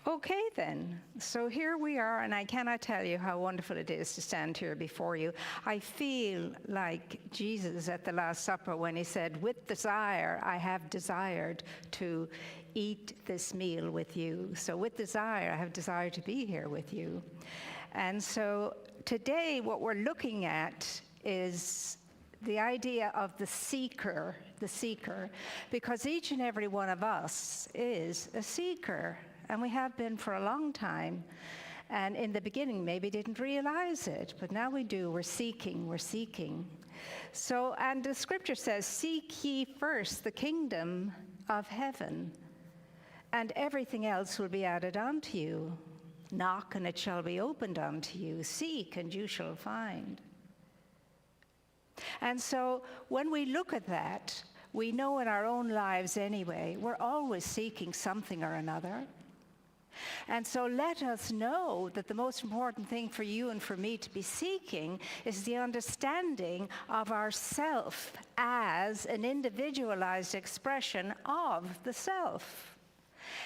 Okay then, so here we are, and I cannot tell you how wonderful it is to stand here before you. I feel like Jesus at the Last Supper when he said, with desire, I have desired to eat this meal with you. So with desire, I have desired to be here with you. And so today what we're looking at is the idea of the seeker, because each and every one of us is a seeker. And we have been for a long time. And in the beginning, maybe didn't realize it, but now we do. We're seeking. So, and the scripture says, seek ye first the kingdom of heaven, and everything else will be added unto you. Knock, and it shall be opened unto you. Seek, and you shall find. And so, when we look at that, we know in our own lives anyway, we're always seeking something or another. And so let us know that the most important thing for you and for me to be seeking is the understanding of ourself as an individualized expression of the self.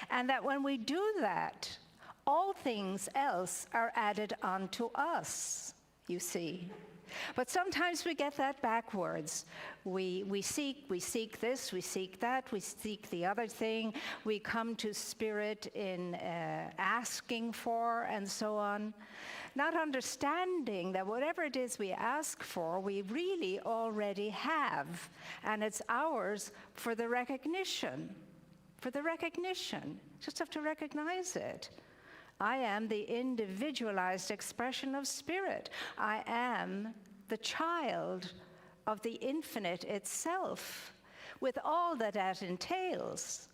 And that when we do that, all things else are added unto us, you see. But sometimes we get that backwards. We seek this, we seek that, we seek the other thing. We come to Spirit in asking for and so on, not understanding that whatever it is we ask for, we really already have, and it's ours for the recognition. Just have to recognize it. I am the individualized expression of Spirit. I am the child of the infinite itself, with all that that entails.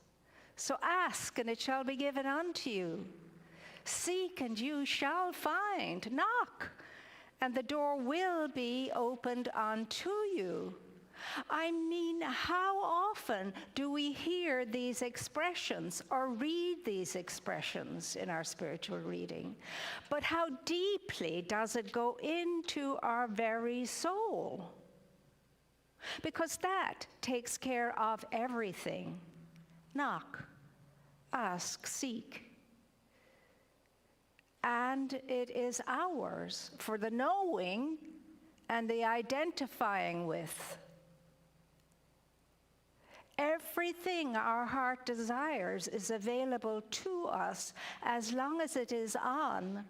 So ask, and it shall be given unto you. Seek, and you shall find. Knock, and the door will be opened unto you. I mean, how often do we hear these expressions or read these expressions in our spiritual reading? But how deeply does it go into our very soul? Because that takes care of everything. Knock, ask, seek. And it is ours for the knowing and the identifying with. Everything our heart desires is available to us as long as it is on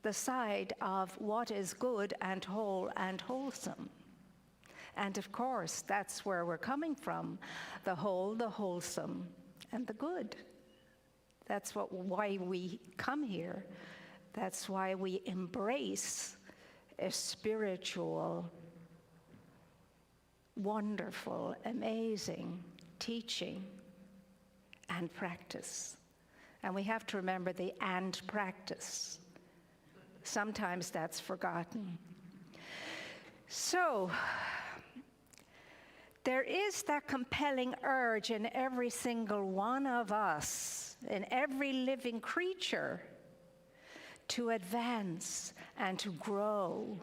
the side of what is good and whole and wholesome. And of course, that's where we're coming from, the whole, the wholesome, and the good. That's why we come here. That's why we embrace a spiritual, wonderful, amazing teaching and practice. And we have to remember the and practice. Sometimes that's forgotten. So, there is that compelling urge in every single one of us, in every living creature, to advance and to grow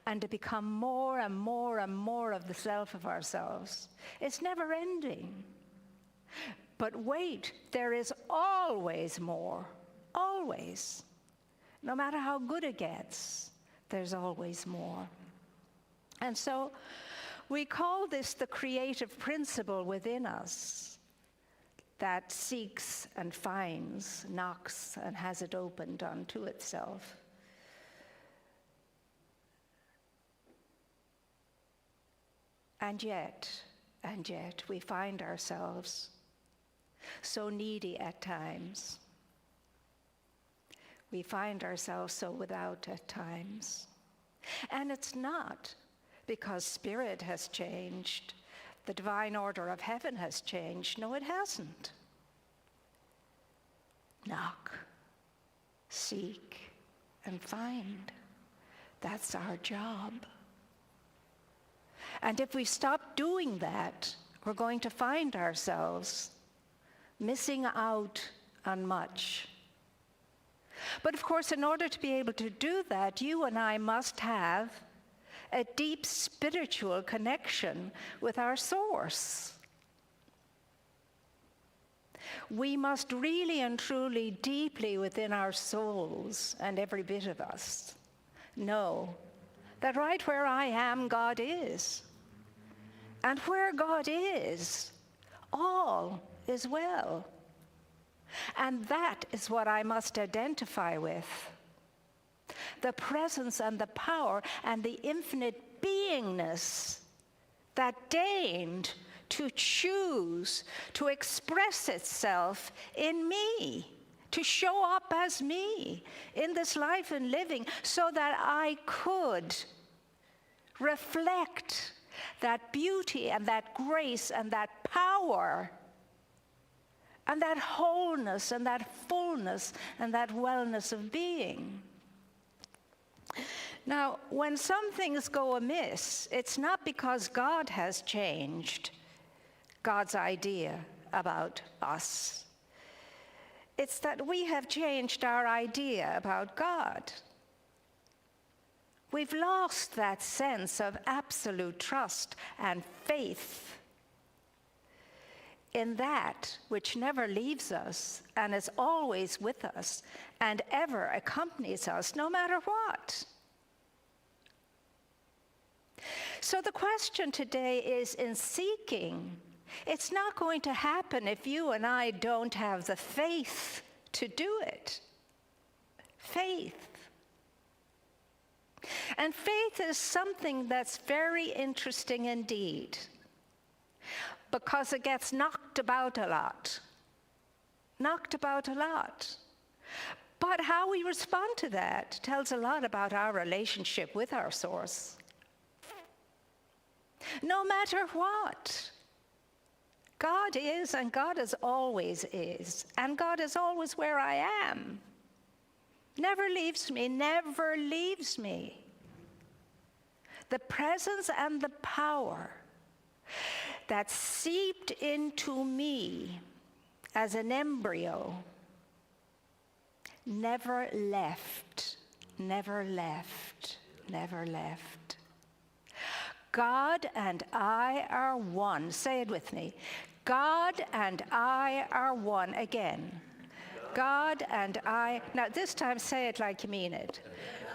and to become more and more and more of the self of ourselves. It's never ending. But wait, there is always more, always. No matter how good it gets, there's always more. And so we call this the creative principle within us that seeks and finds, knocks, and has it opened unto itself. And yet, we find ourselves so needy at times. We find ourselves so without at times. And it's not because Spirit has changed, the divine order of heaven has changed. No, it hasn't. Knock, seek, and find. That's our job. And if we stop doing that, we're going to find ourselves missing out on much. But of course, in order to be able to do that, you and I must have a deep spiritual connection with our source. We must really and truly, deeply within our souls, and every bit of us, know that right where I am, God is. And where God is, all is well. And that is what I must identify with. The presence and the power and the infinite beingness that deigned to choose to express itself in me, to show up as me in this life and living, so that I could reflect that beauty and that grace and that power and that wholeness and that fullness and that wellness of being. Now, when some things go amiss, it's not because God has changed God's idea about us. It's that we have changed our idea about God. We've lost that sense of absolute trust and faith in that which never leaves us and is always with us and ever accompanies us no matter what. So the question today is, in seeking, it's not going to happen if you and I don't have the faith to do it. Faith. And faith is something that's very interesting indeed, because it gets knocked about a lot. Knocked about a lot. But how we respond to that tells a lot about our relationship with our source. No matter what, God is, and God as always is, and God is always where I am. Never leaves me, never leaves me. The presence and the power that seeped into me as an embryo never left, never left, never left. God and I are one. Say it with me. God and I are one. Again. God and I. Now this time say it like you mean it.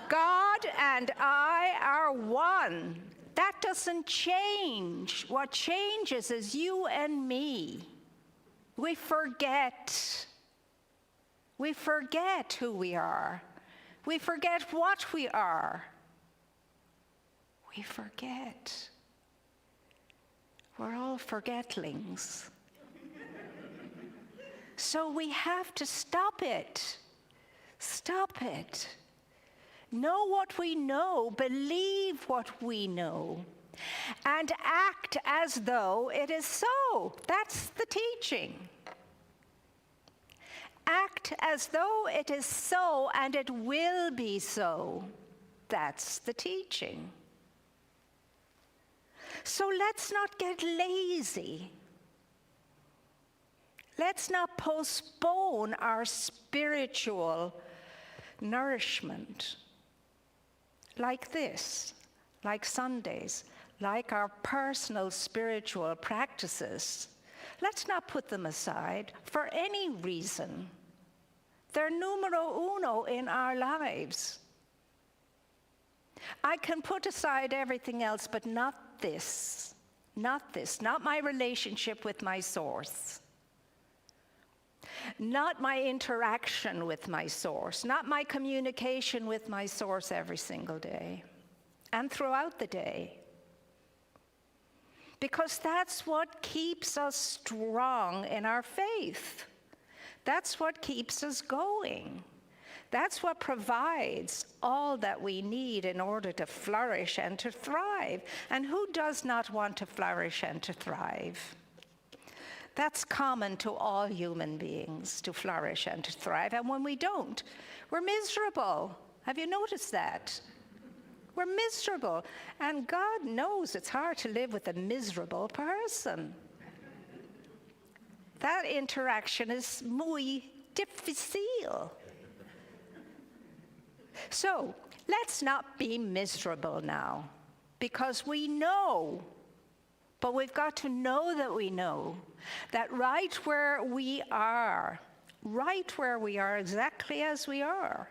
God and I are one. That doesn't change. What changes is you and me. We forget. We forget who we are. We forget what we are. We forget. We're all forgetlings. So we have to stop it. Stop it. Know what we know, believe what we know, and act as though it is so. That's the teaching. Act as though it is so and it will be so. That's the teaching. So let's not get lazy. Let's not postpone our spiritual nourishment like this, like Sundays, like our personal spiritual practices. Let's not put them aside for any reason. They're numero uno in our lives. I can put aside everything else, but not this, not my relationship with my source, not my interaction with my source, not my communication with my source every single day and throughout the day. Because that's what keeps us strong in our faith. That's what keeps us going. That's what provides all that we need in order to flourish and to thrive. And who does not want to flourish and to thrive? That's common to all human beings, to flourish and to thrive. And when we don't, we're miserable. Have you noticed that? We're miserable. And God knows it's hard to live with a miserable person. That interaction is muy difícil. So let's not be miserable now, because we know But we've got to know that right where we are exactly as we are,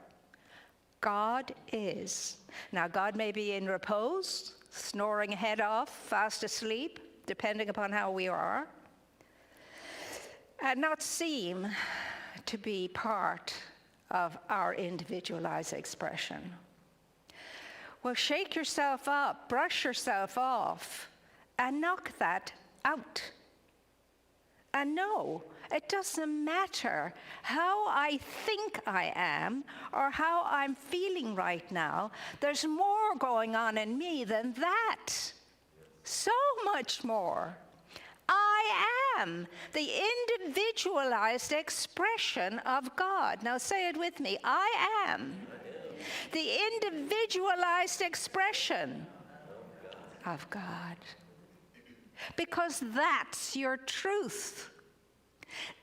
God is. Now, God may be in repose, snoring head off, fast asleep, depending upon how we are, and not seem to be part of our individualized expression. Well, shake yourself up, brush yourself off, and knock that out. And no, it doesn't matter how I think I am or how I'm feeling right now. There's more going on in me than that. So much more. I am the individualized expression of God. Now say it with me. I am the individualized expression of God. Because that's your truth.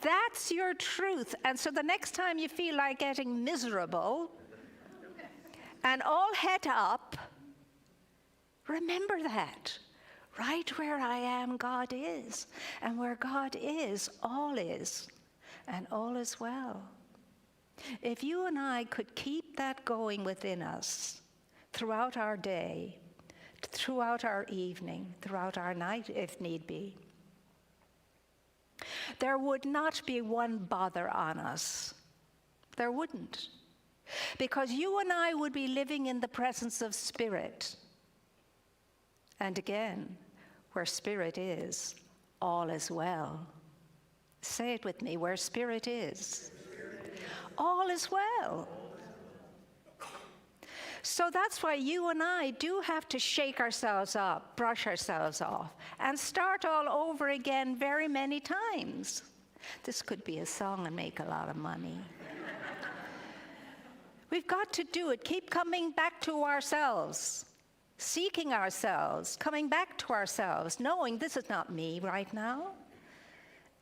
That's your truth. And so the next time you feel like getting miserable and all head up, remember that. Right where I am, God is. And where God is, and all is well. If you and I could keep that going within us throughout our day, throughout our evening, throughout our night, if need be, there would not be one bother on us. There wouldn't. Because you and I would be living in the presence of Spirit. And again, where Spirit is, all is well. Say it with me, where Spirit is, all is well. So that's why you and I do have to shake ourselves up, brush ourselves off, and start all over again very many times. This could be a song and make a lot of money. We've got to do it. Keep coming back to ourselves, seeking ourselves, coming back to ourselves, knowing this is not me right now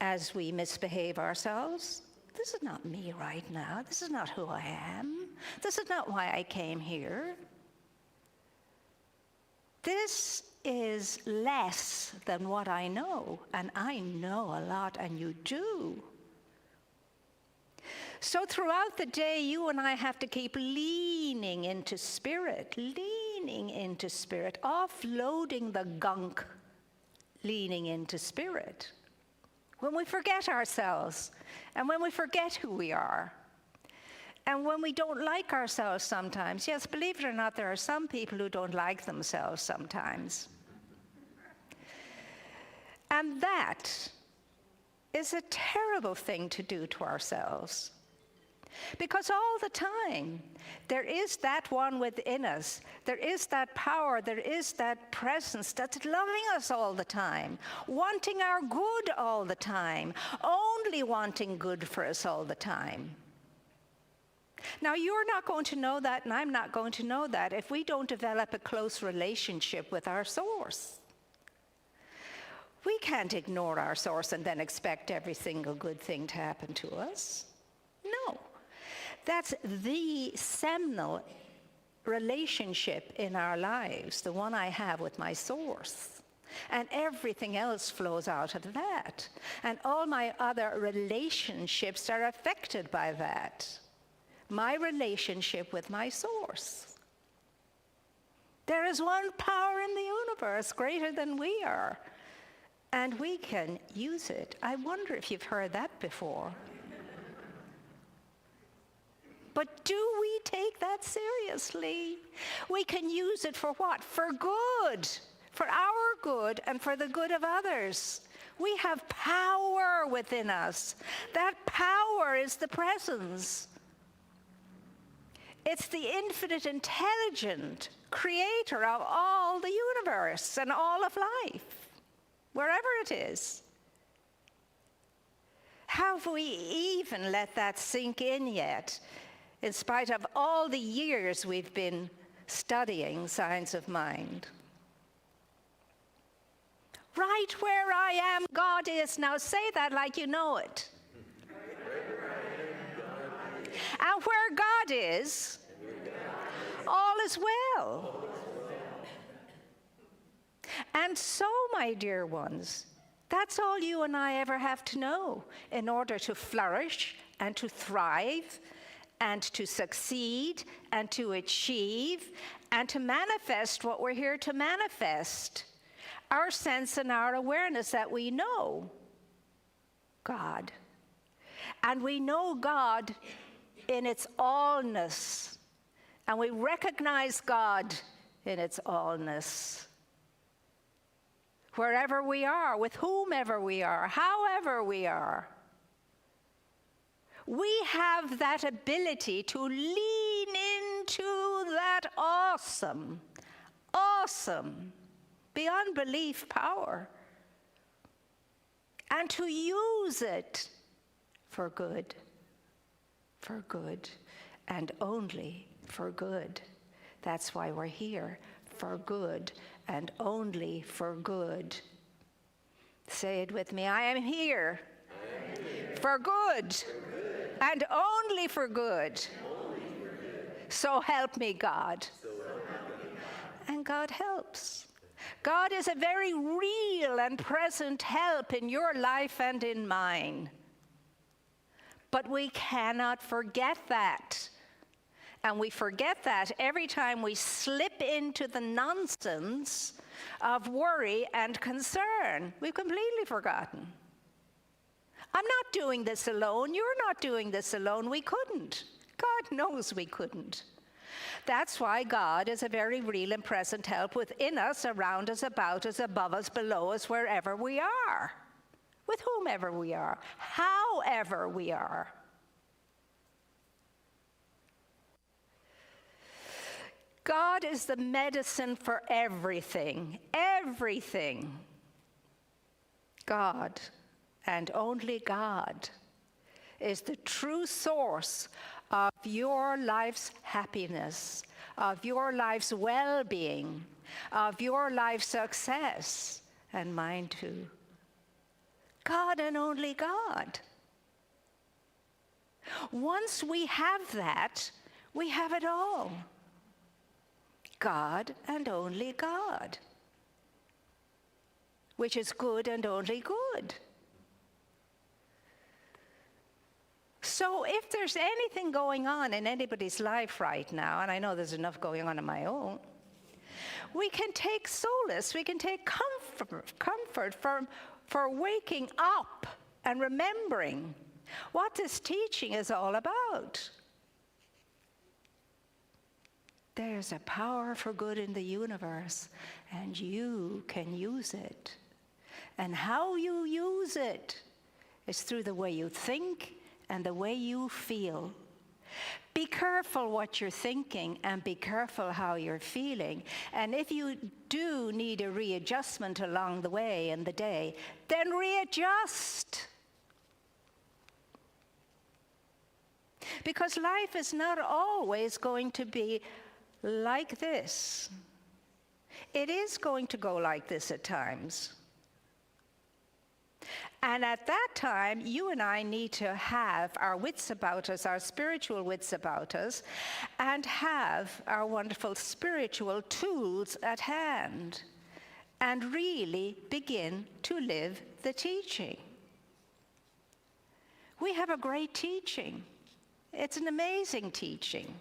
as we misbehave ourselves. This is not me right now. This is not who I am. This is not why I came here. This is less than what I know, and I know a lot, and you do. So throughout the day, you and I have to keep leaning into Spirit, offloading the gunk, leaning into Spirit. When we forget ourselves, and when we forget who we are, and when we don't like ourselves sometimes. Yes, believe it or not, there are some people who don't like themselves sometimes. And that is a terrible thing to do to ourselves. Because all the time, there is that one within us. There is that power, there is that presence that's loving us all the time, wanting our good all the time, only wanting good for us all the time. Now, you're not going to know that, and I'm not going to know that if we don't develop a close relationship with our source. We can't ignore our source and then expect every single good thing to happen to us. No. That's the seminal relationship in our lives, the one I have with my source. And everything else flows out of that. And all my other relationships are affected by that. My relationship with my source. There is one power in the universe greater than we are. And we can use it. I wonder if you've heard that before. But do we take that seriously? We can use it for what? For good. For our good and for the good of others. We have power within us. That power is the presence. It's the infinite intelligent creator of all the universe and all of life, wherever it is. Have we even let that sink in yet, in spite of all the years we've been studying science of mind? Right where I am, God is. Now say that like you know it. And where God is, all is well. And so my dear ones. That's all you and I ever have to know in order to flourish and to thrive and to succeed and to achieve and to manifest what we're here to manifest. Our sense and our awareness that we know God. And we know God in its allness. And we recognize God in its allness. Wherever we are, with whomever we are, however we are. We have that ability to lean into that awesome, beyond belief power, and to use it for good, and only for good. That's why we're here, for good, and only for good. Say it with me. I am here, for good, and only for good. So help me, God. And God helps. God is a very real and present help in your life and in mine. But we cannot forget that. And we forget that every time we slip into the nonsense of worry and concern. We've completely forgotten. I'm not doing this alone. You're not doing this alone. We couldn't. God knows we couldn't. That's why God is a very real and present help within us, around us, about us, above us, below us, wherever we are, with whomever we are, however we are. God is the medicine for everything, everything. God, and only God, is the true source of your life's happiness, of your life's well-being, of your life's success, and mine too. God and only God. Once we have that, we have it all. God and only God, which is good and only good. So if there's anything going on in anybody's life right now, and I know there's enough going on in my own, we can take solace, we can take comfort for waking up and remembering what this teaching is all about. There's a power for good in the universe, and you can use it. And how you use it is through the way you think and the way you feel. Be careful what you're thinking and be careful how you're feeling. And if you do need a readjustment along the way in the day, then readjust. Because life is not always going to be like this. It is going to go like this at times. And at that time, you and I need to have our wits about us, our spiritual wits about us, and have our wonderful spiritual tools at hand, and really begin to live the teaching. We have a great teaching. It's an amazing teaching.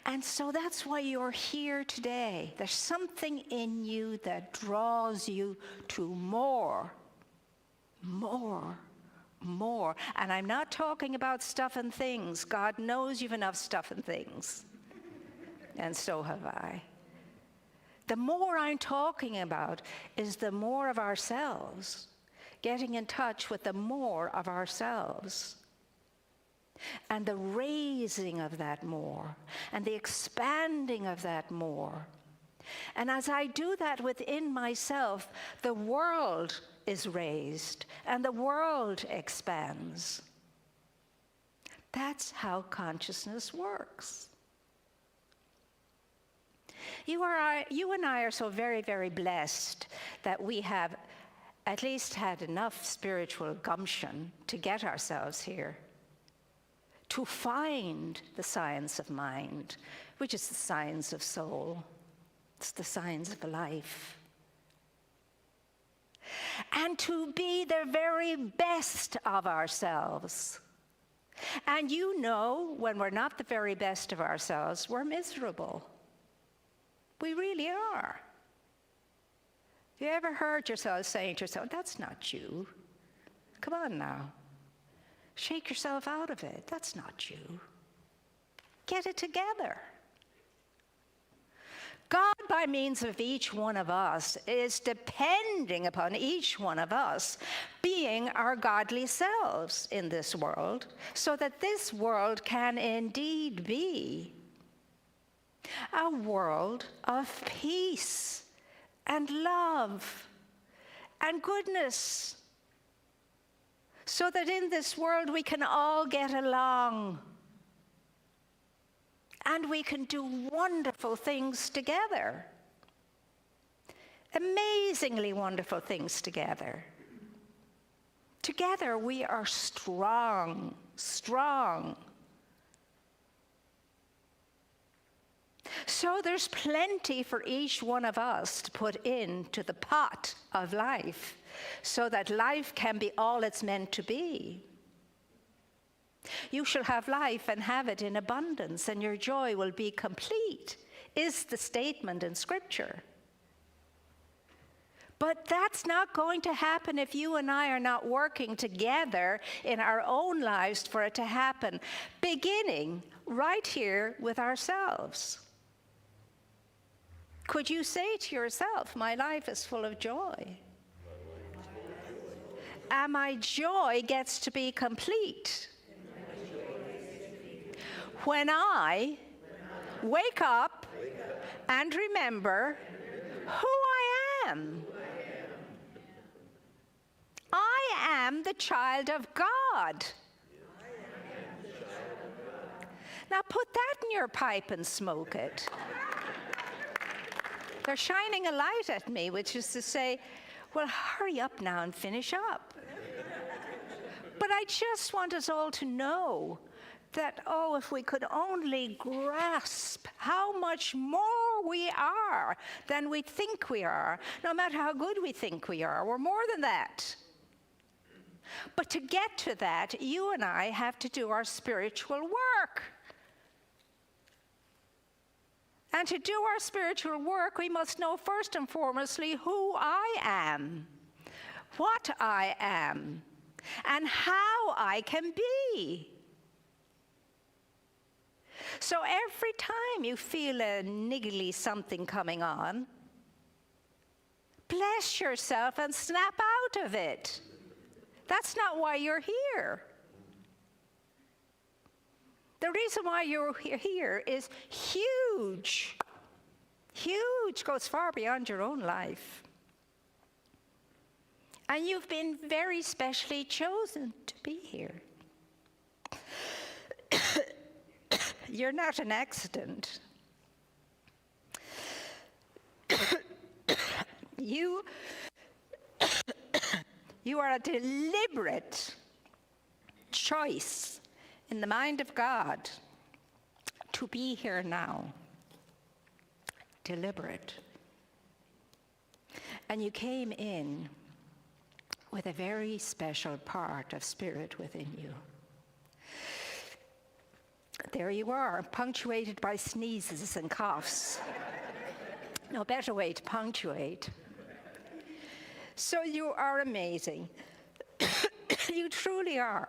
And so that's why you're here today. There's something in you that draws you to more. And I'm not talking about stuff and things. God knows you've enough stuff and things. And so have I. The more I'm talking about is the more of ourselves. Getting in touch with the more of ourselves. And the raising of that more, and the expanding of that more. And as I do that within myself, the world is raised, and the world expands. That's how consciousness works. You and I are so very, very blessed that we have at least had enough spiritual gumption to get ourselves here. To find the science of mind, which is the science of soul. It's the signs of life. And to be the very best of ourselves. And you know, when we're not the very best of ourselves, we're miserable. We really are. You ever heard yourself saying to yourself, that's not you. Come on now. Shake yourself out of it. That's not you. Get it together. God, by means of each one of us, is depending upon each one of us being our godly selves in this world, so that this world can indeed be a world of peace and love and goodness, so that in this world we can all get along and we can do wonderful things together, amazingly wonderful things together. Together we are strong, strong. So there's plenty for each one of us to put into the pot of life, so that life can be all it's meant to be. You shall have life and have it in abundance, and your joy will be complete, is the statement in Scripture. But that's not going to happen if you and I are not working together in our own lives for it to happen, beginning right here with ourselves. Could you say to yourself, my life is full of joy? And my joy gets to be complete when I wake up and remember who I am. I am the child of God. Now put that in your pipe and smoke it. They're shining a light at me, which is to say, well, hurry up now and finish up. But I just want us all to know that, oh, if we could only grasp how much more we are than we think we are, no matter how good we think we are, we're more than that. But to get to that, you and I have to do our spiritual work. And to do our spiritual work, we must know first and foremostly who I am, what I am, and how I can be. So every time you feel a niggly something coming on, bless yourself and snap out of it. That's not why you're here. The reason why you're here is huge. Huge, goes far beyond your own life. And you've been very specially chosen to be here. You're not an accident. You are a deliberate choice in the mind of God to be here now. Deliberate. And you came in with a very special part of spirit within you. There you are, punctuated by sneezes and coughs. No better way to punctuate. So you are amazing. You truly are.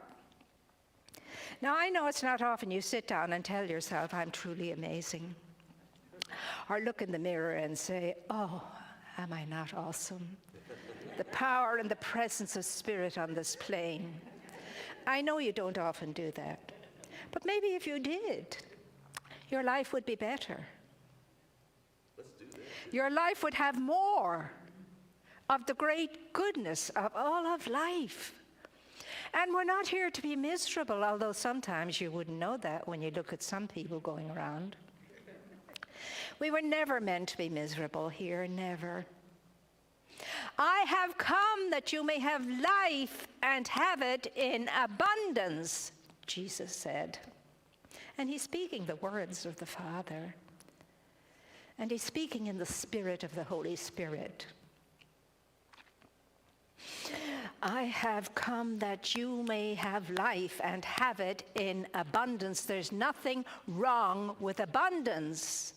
Now, I know it's not often you sit down and tell yourself, I'm truly amazing. Or look in the mirror and say, oh, am I not awesome? The power and the presence of spirit on this plane. I know you don't often do that. But maybe if you did, your life would be better. Let's do that. Your life would have more of the great goodness of all of life. And we're not here to be miserable, although sometimes you wouldn't know that when you look at some people going around. We were never meant to be miserable here, never. I have come that you may have life and have it in abundance, Jesus said. And he's speaking the words of the Father. And he's speaking in the spirit of the Holy Spirit. I have come that you may have life and have it in abundance. There's nothing wrong with abundance.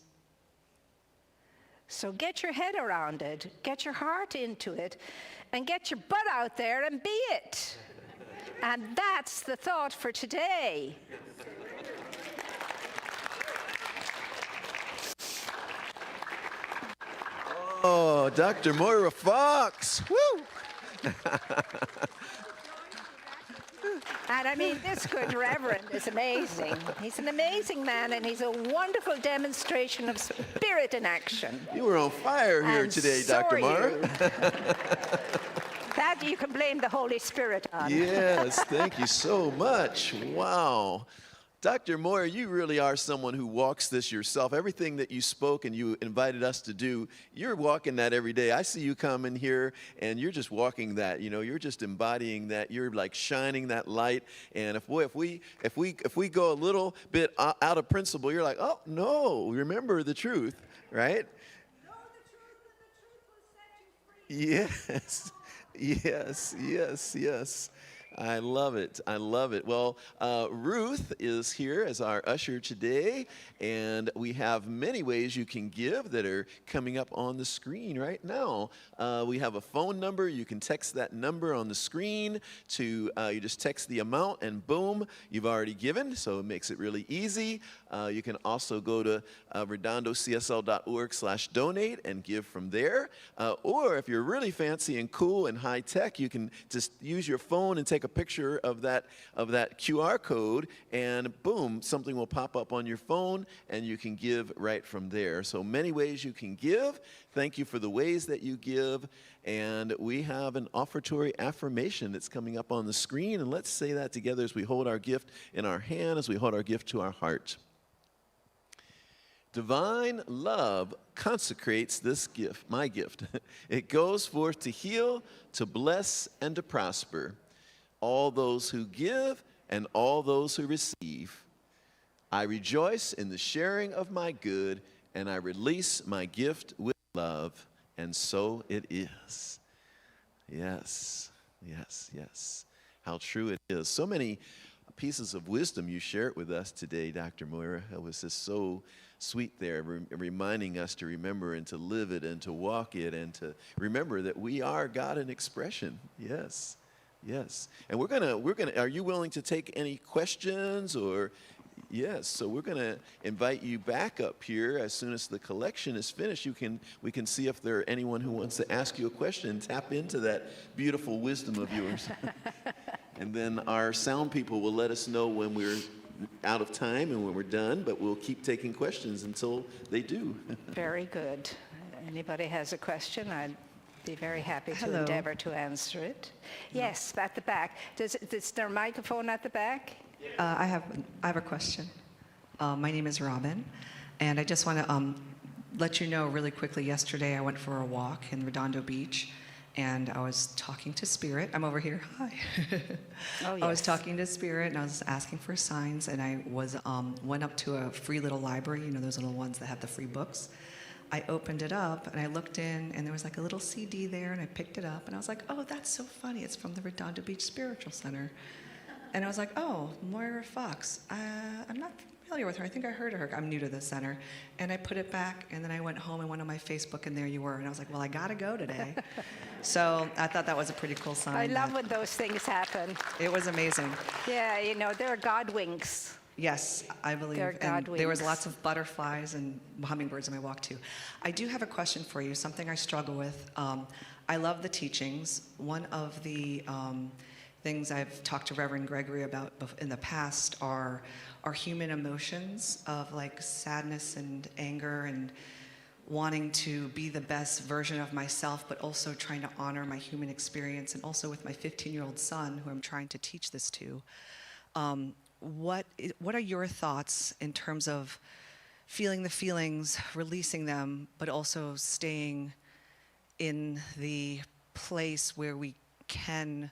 So get your head around it, get your heart into it, and get your butt out there and be it. And that's the thought for today. Oh, Dr. Moira Foxe. Woo! And I mean, this good reverend is amazing. He's an amazing man, and he's a wonderful demonstration of spirit in action. You were on fire here And today, so Dr. are Moira. you. That you can blame the Holy Spirit on. Yes, thank you so much. Wow. Dr. Moira, you really are someone who walks this yourself. Everything that you spoke and you invited us to do, you're walking that every day. I see you come in here and you're just walking that. You know, you're just embodying that. You're like shining that light. And if we go a little bit out of principle, you're like, oh no, remember the truth, right? Know the truth, and the truth will set you free. Yes, yes, yes, yes. I love it. I love it. Well, Ruth is here as our usher today, and we have many ways you can give that are coming up on the screen right now. We have a phone number. You can text that number on the screen to, you just text the amount, and boom, you've already given, so it makes it really easy. You can also go to redondocsl.org/donate and give from there. Or if you're really fancy and cool and high tech, you can just use your phone and take a picture of that QR code, and boom, something will pop up on your phone, and you can give right from there. So many ways you can give. Thank you for the ways that you give. And we have an offertory affirmation that's coming up on the screen, and let's say that together as we hold our gift in our hand, as we hold our gift to our heart. Divine love consecrates this gift, my gift. It goes forth to heal, to bless, and to prosper all those who give and all those who receive. I rejoice in the sharing of my good, and I release my gift with love, and so it is. Yes, yes, yes. How true it is. So many pieces of wisdom you shared with us today, Dr. Moira. It was just so sweet there, reminding us to remember and to live it and to walk it and to remember that we are God in expression. Yes, yes. And we're gonna. Are you willing to take any questions or? Yes. So we're gonna invite you back up here as soon as the collection is finished. We can see if there are anyone who wants to ask you a question. Tap into that beautiful wisdom of yours. And then our sound people will let us know when we're out of time and when we're done, but we'll keep taking questions until they do. Very good. Anybody has a question, I'd be very happy to Hello. endeavor to answer it. Yes, at the back. Is there a microphone at the back? I have a question. My name is Robin, and I just want to let you know really quickly. Yesterday, I went for a walk in Redondo Beach, and I was talking to Spirit. I'm over here. Hi. Oh, yes. I was talking to Spirit, and I was asking for signs, and I was went up to a free little library. You know, those little ones that have the free books. I opened it up, and I looked in, and there was like a little CD there, and I picked it up, and I was like, oh, that's so funny. It's from the Redondo Beach Spiritual Center. And I was like, oh, Moira Foxe. I'm not familiar with her. I think I heard of her. I'm new to the center. And I put it back, and then I went home and went on my Facebook, and there you were. And I was like, well, I got to go today. So I thought that was a pretty cool sign. I love when those things happen. It was amazing. Yeah, you know, they're God winks. Yes, I believe. They're God And there was winks. lots of butterflies and hummingbirds in my walk, too. I do have a question for you, something I struggle with. I love the teachings. One of the things I've talked to Reverend Gregory about in the past are human emotions of like sadness and anger and wanting to be the best version of myself, but also trying to honor my human experience, and also with my 15-year-old son, who I'm trying to teach this to. What are your thoughts in terms of feeling the feelings, releasing them, but also staying in the place where we can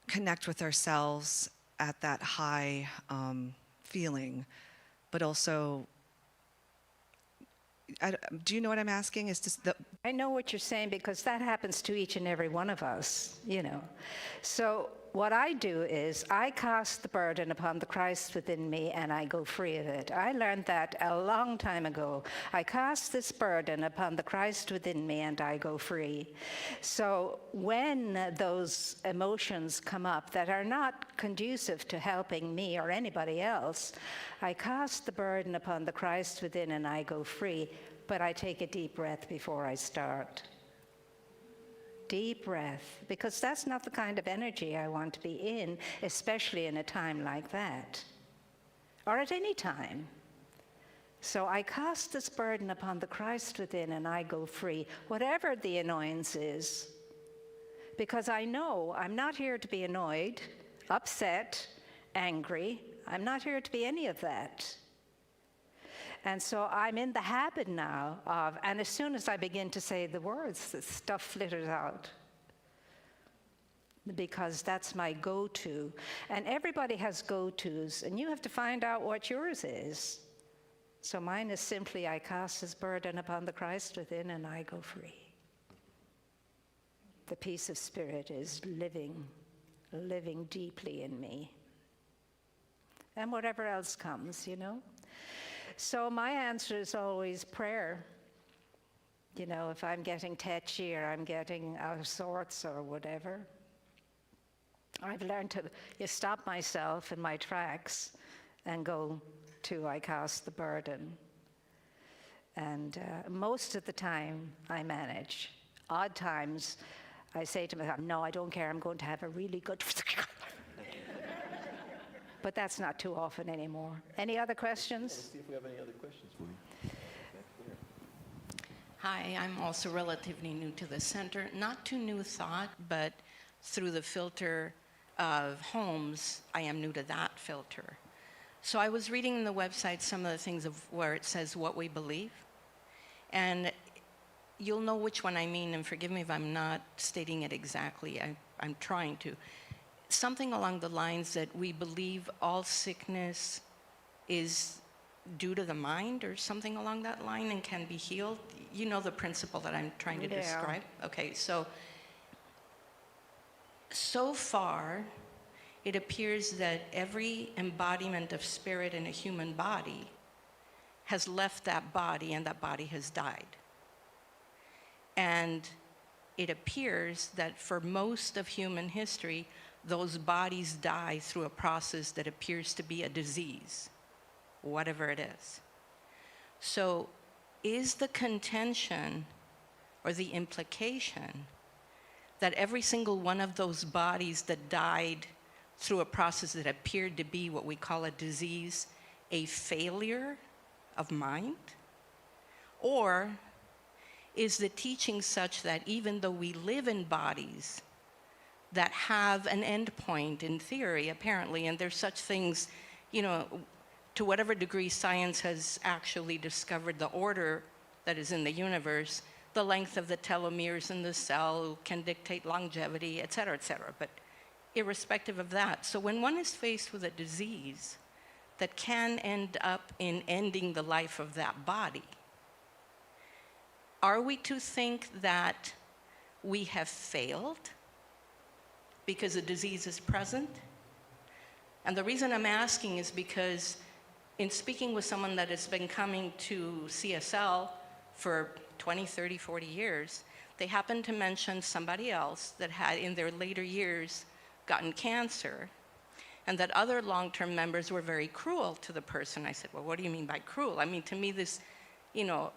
connect with ourselves at that high feeling, but also do you know what I'm asking? Is this the I know what you're saying because that happens to each and every one of us, you know. So what I do is I cast the burden upon the Christ within me and I go free of it. I learned that a long time ago. I cast this burden upon the Christ within me and I go free. So when those emotions come up that are not conducive to helping me or anybody else, I cast the burden upon the Christ within and I go free. But I take a deep breath before I start. Deep breath, because that's not the kind of energy I want to be in, especially in a time like that, or at any time. So I cast this burden upon the Christ within and I go free, whatever the annoyance is, because I know I'm not here to be annoyed, upset, angry. I'm not here to be any of that. And so I'm in the habit now of, and as soon as I begin to say the words, the stuff flitters out. Because that's my go-to. And everybody has go-tos, and you have to find out what yours is. So mine is simply, I cast this burden upon the Christ within, and I go free. The peace of spirit is living deeply in me. And whatever else comes, you know. So my answer is always prayer. You know, if I'm getting tetchy or I'm getting out of sorts or whatever, I've learned to stop myself in my tracks and go to I cast the burden. And most of the time I manage. Odd times I say to myself, no, I don't care, I'm going to have a really good... But that's not too often anymore. Any other questions? Let's see if we have any other questions for you. Hi, I'm also relatively new to the center. Not to New Thought, but through the filter of homes, I am new to that filter. So I was reading in the website some of the things of where it says what we believe. And you'll know which one I mean, and forgive me if I'm not stating it exactly. I'm trying to. Something along the lines that we believe all sickness is due to the mind or something along that line and can be healed. You know the principle that I'm trying to describe? Okay, so far, it appears that every embodiment of spirit in a human body has left that body and that body has died. And it appears that for most of human history, those bodies die through a process that appears to be a disease, whatever it is. So is the contention or the implication that every single one of those bodies that died through a process that appeared to be what we call a disease, a failure of mind? Or is the teaching such that even though we live in bodies that have an end point in theory, apparently, and there's such things, you know, to whatever degree science has actually discovered the order that is in the universe, the length of the telomeres in the cell can dictate longevity, et cetera, but irrespective of that. So when one is faced with a disease that can end up in ending the life of that body, are we to think that we have failed because the disease is present? And the reason I'm asking is because in speaking with someone that has been coming to CSL for 20, 30, 40 years, they happened to mention somebody else that had in their later years gotten cancer, and that other long-term members were very cruel to the person. I said, well, what do you mean by cruel? I mean, to me, this, you know,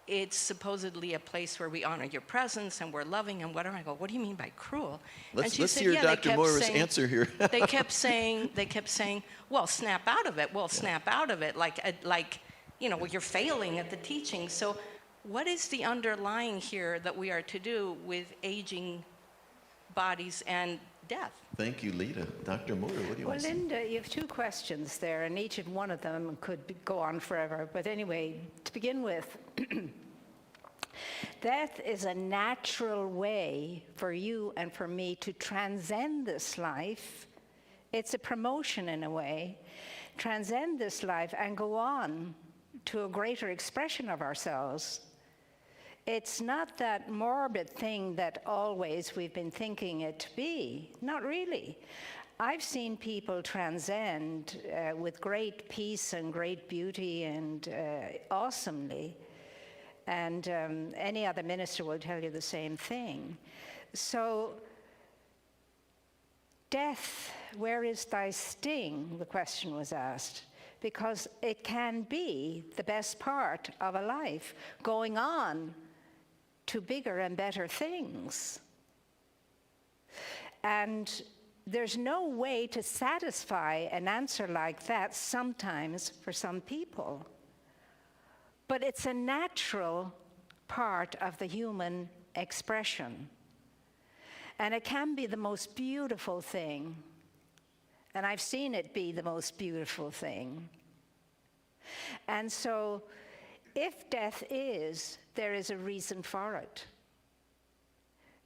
it's supposedly a place where we honor your presence and we're loving and whatever. I go, what do you mean by cruel? Let's hear Dr. Moira's answer here. they kept saying, well, snap out of it. Well, snap out of it. Like, you know, well, you're failing at the teaching. So what is the underlying here that we are to do with aging bodies and death? Thank you, Lita. Dr. Moira, what do you want to say? Well, Linda, you have two questions there, and each one of them go on forever. But anyway, to begin with, death is a natural way for you and for me to transcend this life. It's a promotion in a way. Transcend this life and go on to a greater expression of ourselves. It's not that morbid thing that always we've been thinking it to be. Not really. I've seen people transcend with great peace and great beauty and awesomely. And any other minister will tell you the same thing. So, death, where is thy sting? The question was asked. Because it can be the best part of a life, going on to bigger and better things. And there's no way to satisfy an answer like that sometimes for some people. But it's a natural part of the human expression. And it can be the most beautiful thing. And I've seen it be the most beautiful thing. And so, if death is, there is a reason for it.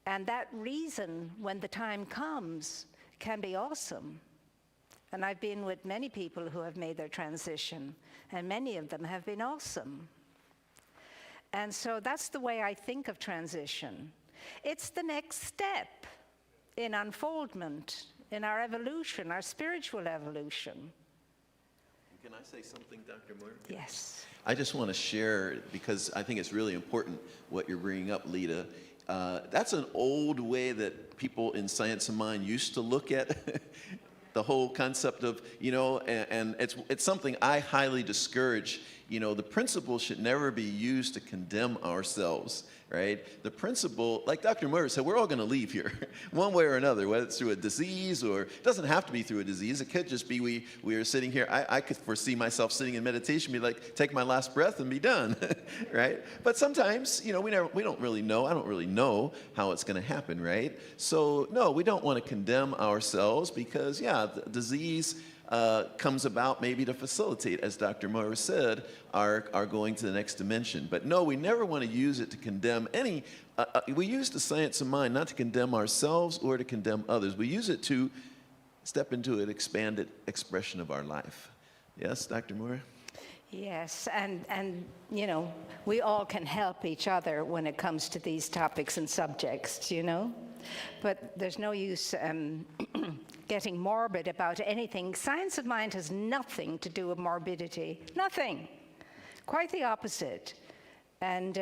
And that reason, when the time comes, can be awesome. And I've been with many people who have made their transition, and many of them have been awesome. And so that's the way I think of transition. It's the next step in unfoldment, in our evolution, our spiritual evolution. Can I say something, Dr. Moira? Yes. I just want to share, because I think it's really important what you're bringing up, Lita. That's an old way that people in Science of Mind used to look at the whole concept of, and it's something I highly discourage. The principle should never be used to condemn ourselves, right? The principle, like Dr. Moira said, we're all going to leave here one way or another, whether it's through a disease or it doesn't have to be through a disease. It could just be we are sitting here. I could foresee myself sitting in meditation, be like, take my last breath and be done, right? But sometimes, we don't really know. I don't really know how it's going to happen, right? So no, we don't want to condemn ourselves because, the disease comes about maybe to facilitate, as Dr. Moira said, our going to the next dimension. But no, we never want to use it to condemn any. We use the Science of Mind not to condemn ourselves or to condemn others. We use it to step into an expanded expression of our life. Yes, Dr. Moira? Yes, and we all can help each other when it comes to these topics and subjects, But there's no use getting morbid about anything. Science of Mind has nothing to do with morbidity. Nothing. Quite the opposite. And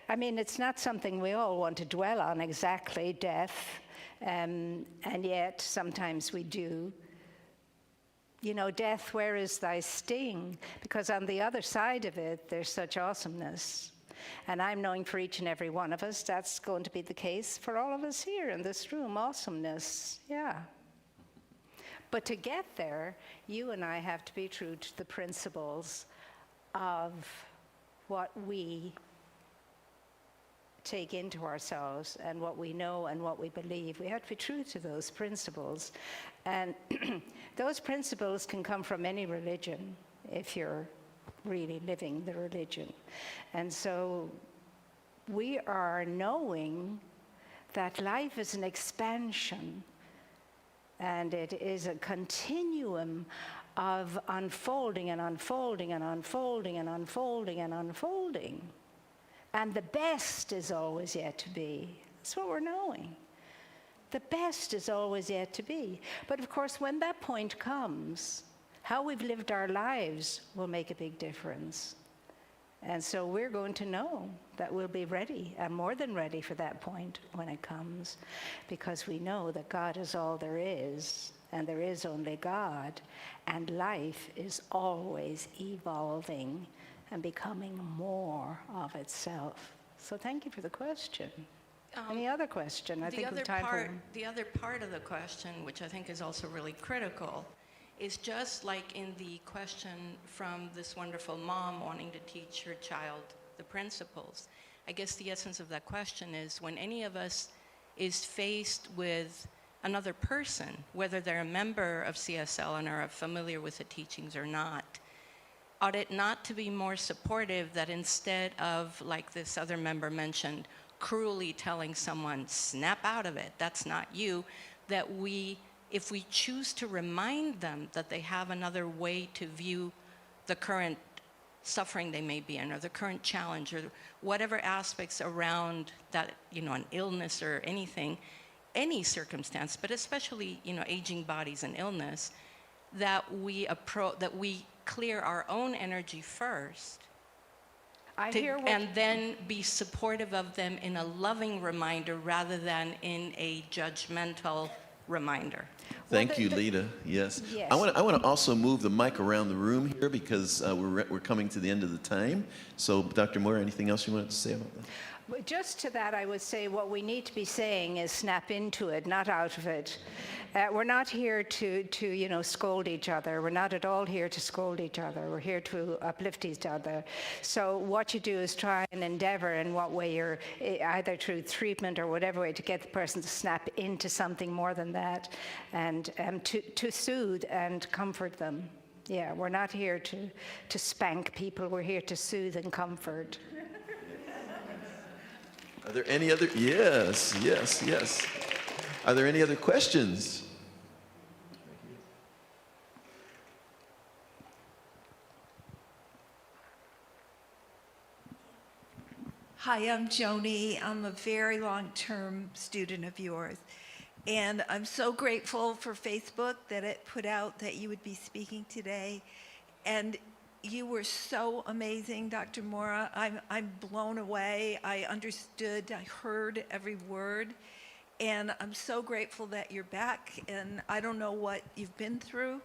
it's not something we all want to dwell on exactly, death. And yet, sometimes we do. Death, where is thy sting? Because on the other side of it, there's such awesomeness. And I'm knowing for each and every one of us, that's going to be the case for all of us here in this room, awesomeness, yeah. But to get there, you and I have to be true to the principles of what we take into ourselves and what we know and what we believe. We have to be true to those principles. And those principles can come from any religion if you're really living the religion. And so we are knowing that life is an expansion and it is a continuum of unfolding and unfolding and unfolding and unfolding and unfolding. And the best is always yet to be. That's what we're knowing. The best is always yet to be. But of course, when that point comes, how we've lived our lives will make a big difference. And so we're going to know that we'll be ready, and more than ready for that point when it comes, because we know that God is all there is, and there is only God, and life is always evolving and becoming more of itself. So thank you for the question. Any other question? I think we have time for... The other part of the question, which I think is also really critical, is just like in the question from this wonderful mom wanting to teach her child the principles. I guess the essence of that question is when any of us is faced with another person, whether they're a member of CSL and are familiar with the teachings or not, ought it not to be more supportive that instead of, like this other member mentioned, cruelly telling someone, snap out of it, that's not you, that if we choose to remind them that they have another way to view the current suffering they may be in, or the current challenge, or whatever aspects around that, an illness or anything, any circumstance, but especially, aging bodies and illness, that we clear our own energy first, and then be supportive of them in a loving reminder rather than in a judgmental reminder. Thank you, Lita. Yes. Yes. I want to also move the mic around the room here because we're coming to the end of the time. So, Dr. Moira, anything else you wanted to say about that? Well, just to that, I would say what we need to be saying is snap into it, not out of it. We're not here to scold each other. We're not at all here to scold each other. We're here to uplift each other. So what you do is try and endeavor in what way you're, either through treatment or whatever way, to get the person to snap into something more than that, and to soothe and comfort them. Yeah, we're not here to spank people. We're here to soothe and comfort. Are there any other? Yes. Are there any other questions? Hi, I'm Joni. I'm a very long-term student of yours. And I'm so grateful for Facebook that it put out that you would be speaking today. And you were so amazing, Dr. Moira. I'm blown away. I understood, I heard every word. And I'm so grateful that you're back. And I don't know what you've been through,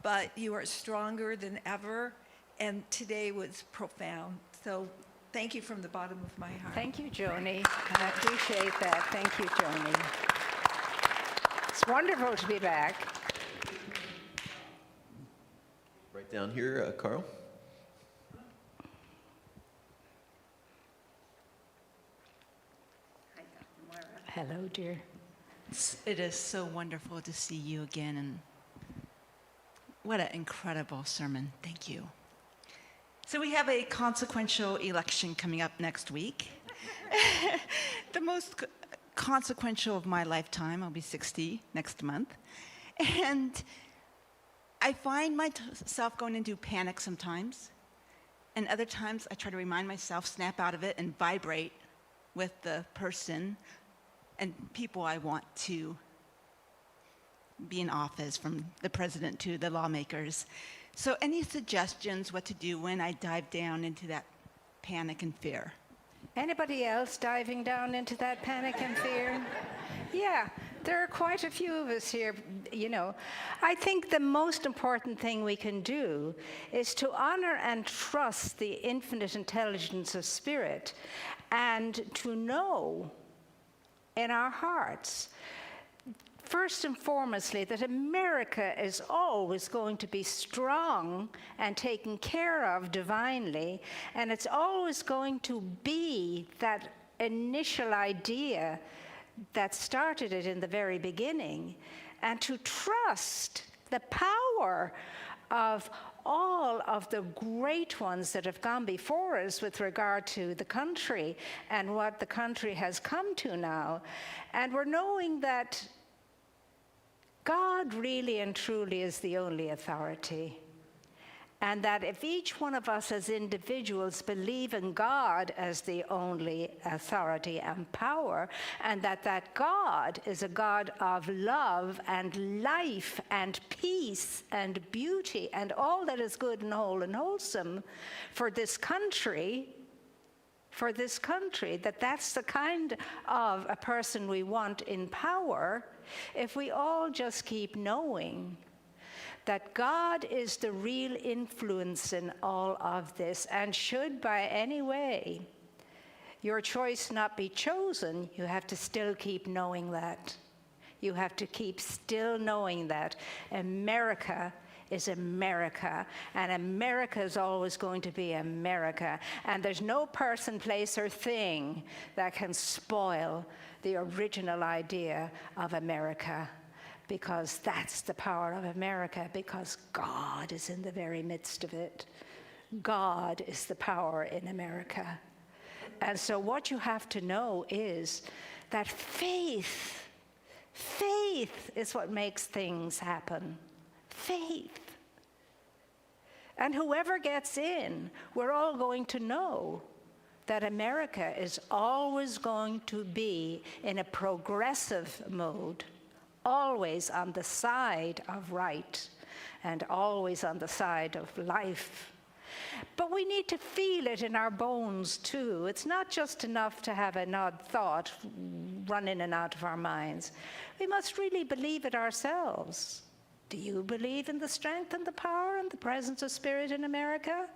but you are stronger than ever. And today was profound. So thank you from the bottom of my heart. Thank you, Joni. I appreciate that. Thank you, Joni. It's wonderful to be back. Right down here, Carl. Hello, dear. It is so wonderful to see you again, and what an incredible sermon. Thank you. So we have a consequential election coming up next week. The most consequential of my lifetime. I'll be 60 next month. And I find myself going into panic sometimes, and other times I try to remind myself, snap out of it, and vibrate with the person and people I want to be in office, from the president to the lawmakers. So any suggestions what to do when I dive down into that panic and fear? Anybody else diving down into that panic and fear? Yeah, there are quite a few of us here, I think the most important thing we can do is to honor and trust the infinite intelligence of spirit, and to know in our hearts, first and foremostly, that America is always going to be strong and taken care of divinely, and it's always going to be that initial idea that started it in the very beginning, and to trust the power of all of the great ones that have gone before us with regard to the country and what the country has come to now. And we're knowing that God really and truly is the only authority. And that if each one of us as individuals believe in God as the only authority and power, and that God is a God of love and life and peace and beauty and all that is good and whole and wholesome for this country, that's the kind of a person we want in power, if we all just keep knowing that God is the real influence in all of this, and should by any way your choice not be chosen, you have to still keep knowing that. You have to keep still knowing that America is America, and America is always going to be America, and there's no person, place, or thing that can spoil the original idea of America. Because that's the power of America, because God is in the very midst of it. God is the power in America. And so what you have to know is that faith is what makes things happen. Faith. And whoever gets in, we're all going to know that America is always going to be in a progressive mode, always on the side of right and always on the side of life. But we need to feel it in our bones too. It's not just enough to have an odd thought run in and out of our minds. We must really believe it ourselves. Do you believe in the strength and the power and the presence of Spirit in America?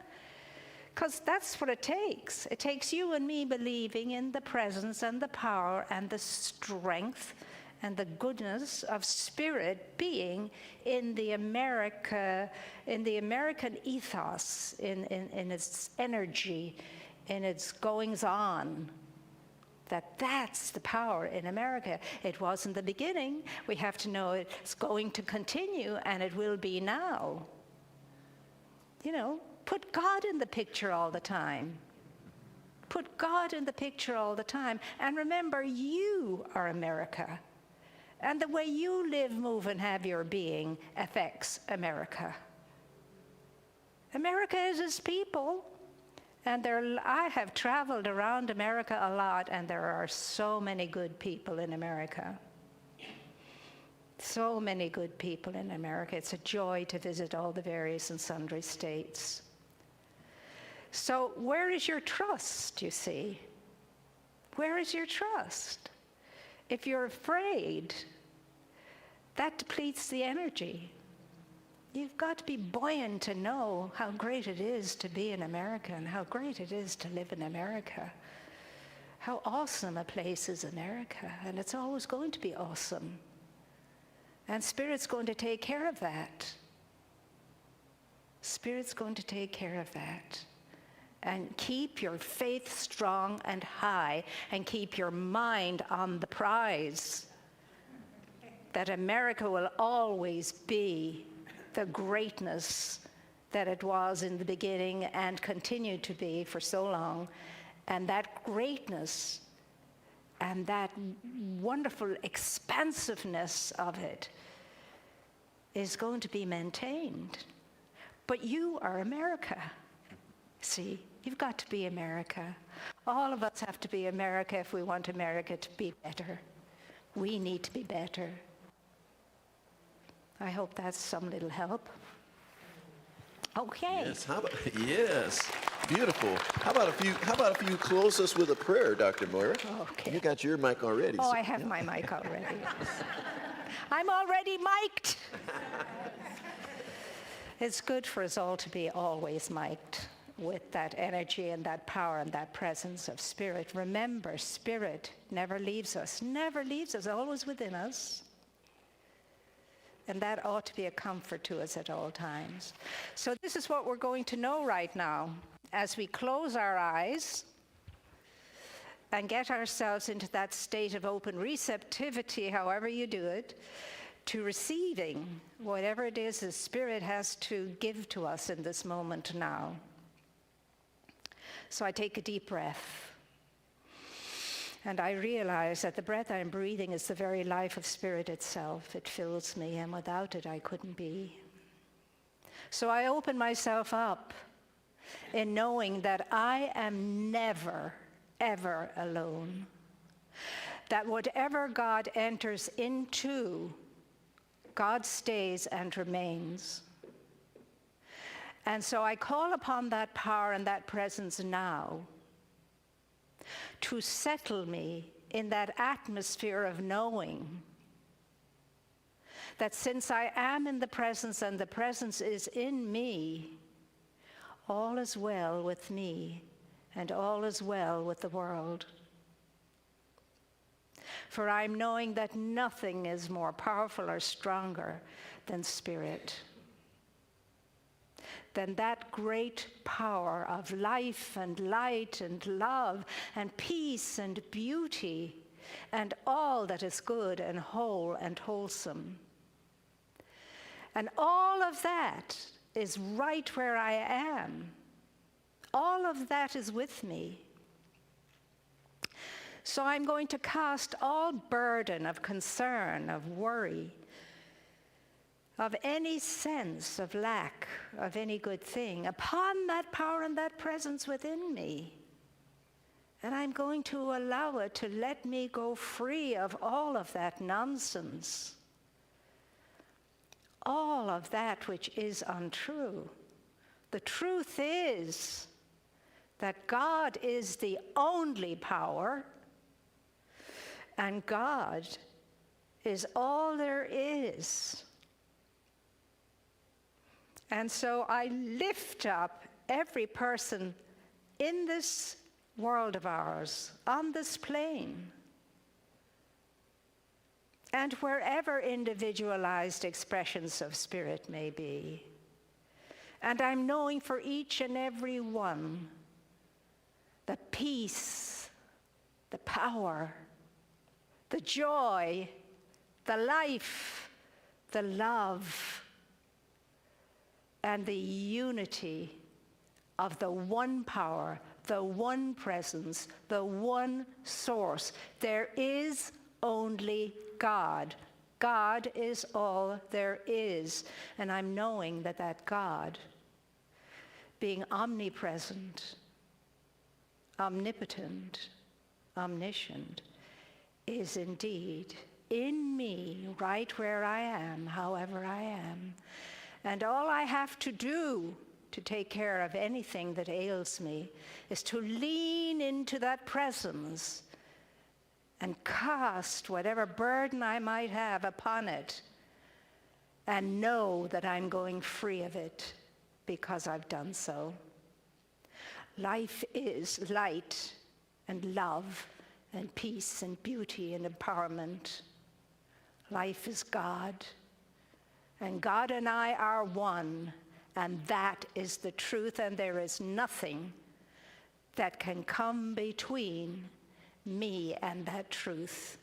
Because that's what it takes. It takes you and me believing in the presence and the power and the strength and the goodness of Spirit being in the American ethos, in its energy, in its goings on. That's the power in America. It was in the beginning. We have to know it's going to continue, and it will be now. You know, put God in the picture all the time. Put God in the picture all the time. And remember, you are America. And the way you live, move, and have your being affects America. America is His people. And I have traveled around America a lot, and there are so many good people in America. So many good people in America. It's a joy to visit all the various and sundry states. So where is your trust, you see? Where is your trust? If you're afraid, that depletes the energy. You've got to be buoyant to know how great it is to be in America and how great it is to live in America. How awesome a place is America, and it's always going to be awesome. And Spirit's going to take care of that. Spirit's going to take care of that. And keep your faith strong and high, and keep your mind on the prize. That America will always be the greatness that it was in the beginning and continued to be for so long. And that greatness and that wonderful expansiveness of it is going to be maintained. But you are America. See, you've got to be America. All of us have to be America if we want America to be better. We need to be better. I hope that's some little help. Okay. Yes, yes, beautiful. How about if you close us with a prayer, Dr. Moira? Okay. You got your mic already. Oh, so- I have my mic already. I'm already mic'd. It's good for us all to be always mic'd with that energy and that power and that presence of Spirit. Remember, Spirit never leaves us, always within us. And that ought to be a comfort to us at all times. So this is what we're going to know right now as we close our eyes and get ourselves into that state of open receptivity, however you do it, to receiving whatever it is the Spirit has to give to us in this moment now. So I take a deep breath. And I realize that the breath I'm breathing is the very life of Spirit itself. It fills me, and without it, I couldn't be. So I open myself up in knowing that I am never, ever alone. That whatever God enters into, God stays and remains. And so I call upon that power and that presence now to settle me in that atmosphere of knowing that since I am in the presence and the presence is in me, all is well with me and all is well with the world. For I'm knowing that nothing is more powerful or stronger than Spirit. Than that great power of life and light and love and peace and beauty and all that is good and whole and wholesome. And all of that is right where I am. All of that is with me. So I'm going to cast all burden of concern, of worry, of any sense of lack of any good thing upon that power and that presence within me. And I'm going to allow it to let me go free of all of that nonsense, all of that which is untrue. The truth is that God is the only power, and God is all there is. And so I lift up every person in this world of ours, on this plane, and wherever individualized expressions of spirit may be. And I'm knowing for each and every one the peace, the power, the joy, the life, the love, and the unity of the one power, the one presence, the one source. There is only God. God is all there is. And I'm knowing that that God, being omnipresent, omnipotent, omniscient, is indeed in me, right where I am, however I am. And all I have to do to take care of anything that ails me is to lean into that presence and cast whatever burden I might have upon it and know that I'm going free of it because I've done so. Life is light and love and peace and beauty and empowerment. Life is God, and God and I are one, and that is the truth, and there is nothing that can come between me and that truth.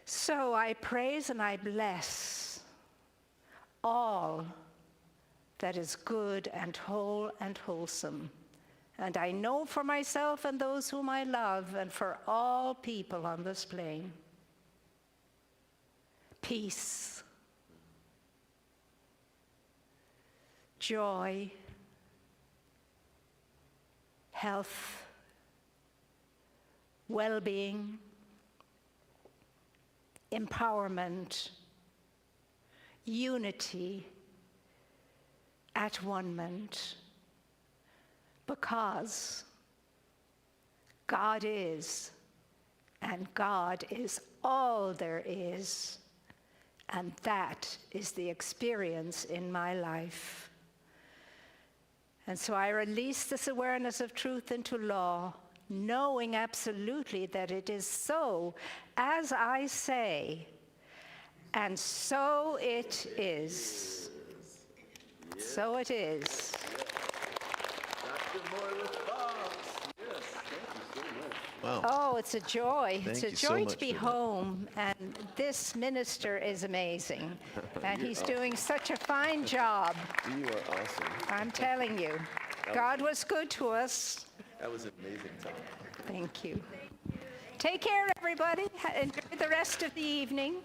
So I praise and I bless all that is good and whole and wholesome. And I know for myself and those whom I love, and for all people on this plane, peace, joy, health, well-being, empowerment, unity, at-one-ment, because God is, and God is all there is, and that is the experience in my life. And so I release this awareness of truth into law, knowing absolutely that it is so as I say, and so it is. So it is. Dr. Moira Foxe. Yes, thank you so much. Wow. Oh, it's a joy. Thank It's a you so joy much to be for that. home. And this minister is amazing. And he's doing such a fine job. You are awesome. I'm telling you. God was good to us. That was an amazing time. Thank you. Take care, everybody. Enjoy the rest of the evening.